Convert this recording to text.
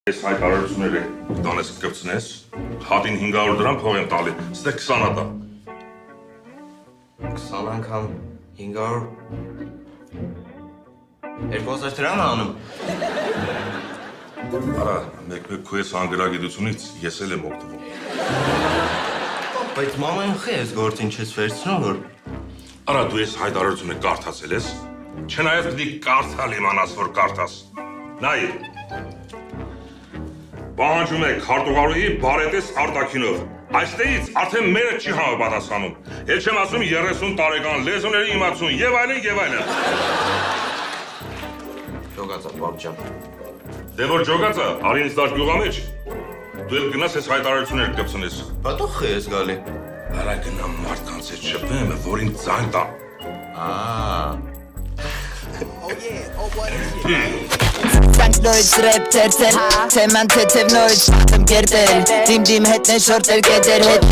Այս հայտարարությունները տանես կպցնես, հատին 500 դրամ փող եմ տալի, ստե 20 հատա։ 20 անգամ 500 2000 դրամ անում։ Արա, մեկ-մեկ քո ես անգրագիտությունից ես էլ եմ օգտվում։ Բայց մաման խես գործին չես վերցնում, որ Արա, դու ես հայտարարությունը կարդացել ես, չնայած պիտի կարդալ իմանաս, որ կարդաս։ Նայ, պահանջում է քարտուղարուհի բարետես արտաքինով։ Այստեղից արդեն մերը չի համապատասխանում։ Էլ չեմ ասում 30 տարեկան լեզուների իմացություն եւ այլն եւ այլն։ Ջոգացա, բաբջան։ Դե որ ջոգացա, արի ինձ դար գյուղամեջ։ Դու էլ գնաս այս հայտարարությունները կպցնես։ Բա դու խես գալի։ Արա գնամ մարդկանց հետ շփվեմ, որին ձայն տա։ Frank Lloyd rap tertel Teman tetev noid Tım gerder Dim dim het ne shorter geder het